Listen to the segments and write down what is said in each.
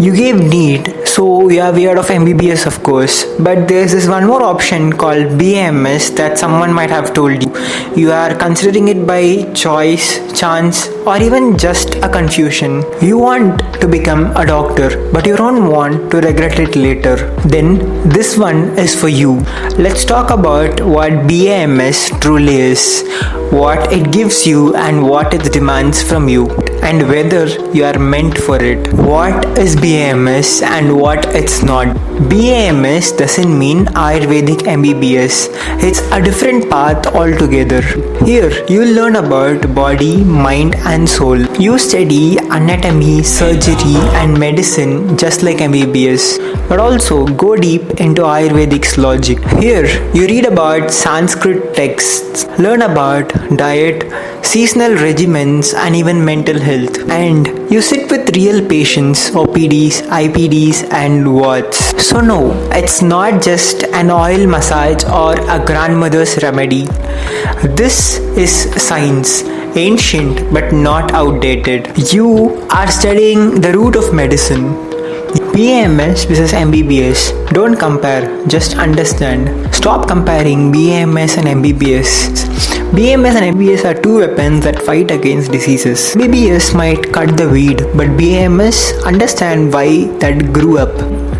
You gave NEET, so you have heard of MBBS of course, but there's this one more option called BAMS that someone might have told you. You are considering it by choice, chance, or even just a confusion. You want to become a doctor, but you don't want to regret it later. Then this one is for you. Let's talk about what BAMS truly is, what it gives you and what it demands from you, and whether you are meant for it. What is BAMS and what it's not? BAMS doesn't mean Ayurvedic MBBS. It's a different path altogether. Here you'll learn about body, mind and soul. You study anatomy, surgery and medicine just like MBBS, but also go deep into Ayurvedic's logic. Here you read about Sanskrit texts, learn about diet, seasonal regimens and even mental health, and you sit with real patients, OPDs, IPDs and wards. So no, it's not just an oil massage or a grandmother's remedy. This is science, ancient but not outdated. You are studying the root of medicine. BAMS versus MBBS. Don't compare, just understand. Stop comparing BAMS and MBBS. BAMS and MBBS are two weapons that fight against diseases. MBBS might cut the weed, but BAMS understand why that grew up.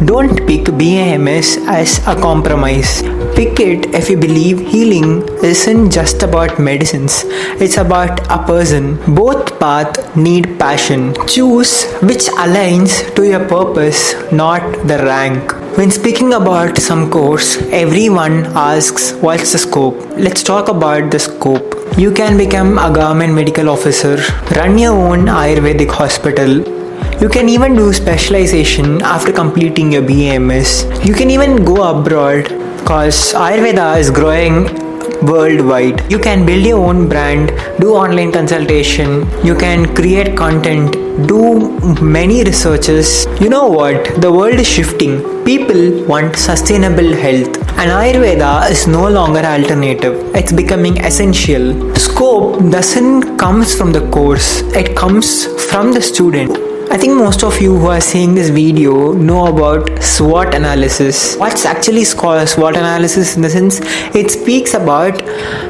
Don't pick BAMS as a compromise. Pick it if you believe healing isn't just about medicines, it's about a person. Both paths need passion. Choose which aligns to your purpose, not the rank. When speaking about some course, everyone asks what's the scope. Let's talk about the scope. You can become a government medical officer, run your own Ayurvedic hospital. You can even do specialization after completing your BAMS. You can even go abroad because Ayurveda is growing worldwide. You can build your own brand, do online consultation, you can create content, do many researches. You know what? The world is shifting. People want sustainable health and Ayurveda is no longer alternative. It's becoming essential. Scope doesn't comes from the course, it comes from the student. I think most of you who are seeing this video know about SWOT analysis. What's actually called SWOT analysis in the sense it speaks about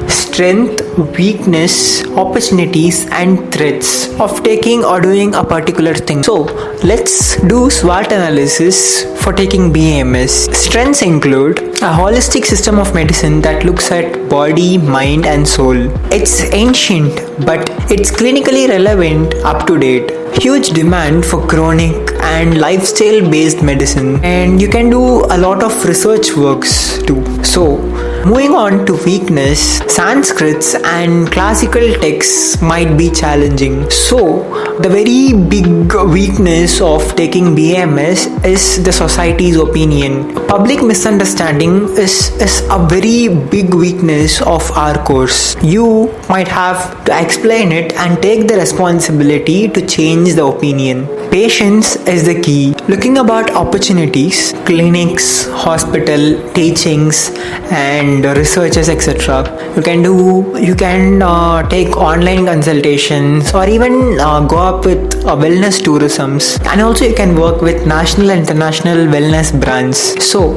strength, weakness, opportunities and threats of taking or doing a particular thing. So let's do SWOT analysis for taking BAMS. Strengths include a holistic system of medicine that looks at body, mind and soul. It's ancient but it's clinically relevant, up to date. Huge demand for chronic and lifestyle based medicine, and you can do a lot of research works too. So moving on to weakness, Sanskrits and classical texts might be challenging. So the very big weakness of taking BAMS is the society's opinion. Public misunderstanding is a very big weakness of our course. You might have to explain it and take the responsibility to change the opinion. Patience is the key. Looking about opportunities, clinics, hospital, teachings and researches, etc. You can take online consultations or even go up with wellness tourisms, and also you can work with national and international wellness brands. So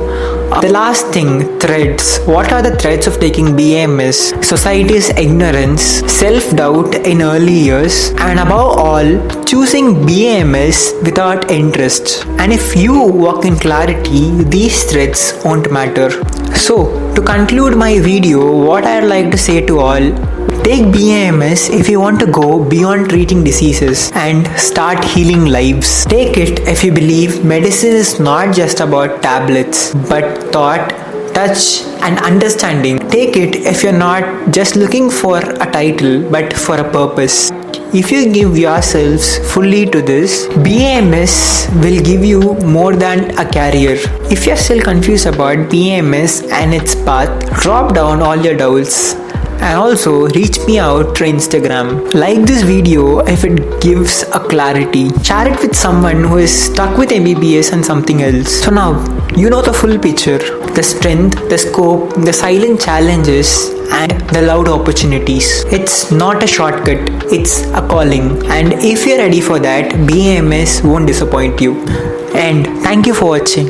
the last thing, threats. What are the threats of taking BAMS? Society's ignorance, self-doubt in early years, and above all, choosing BAMS without interest. And if you walk in clarity, these threats won't matter. So, to conclude my video, what I'd like to say to all, take BAMS if you want to go beyond treating diseases and start healing lives. Take it if you believe medicine is not just about tablets, but thought, touch and understanding. Take it if you're not just looking for a title, but for a purpose. If you give yourselves fully to this, BAMS will give you more than a career. If you're still confused about BAMS and its path, drop down all your doubts. And also reach me out through Instagram. Like this video if it gives a clarity. Share it with someone who is stuck with MBBS and something else. So now you know the full picture, the strength, the scope, the silent challenges and the loud opportunities. It's not a shortcut, it's a calling. And if you're ready for that, BAMS won't disappoint you. end. Thank you for watching.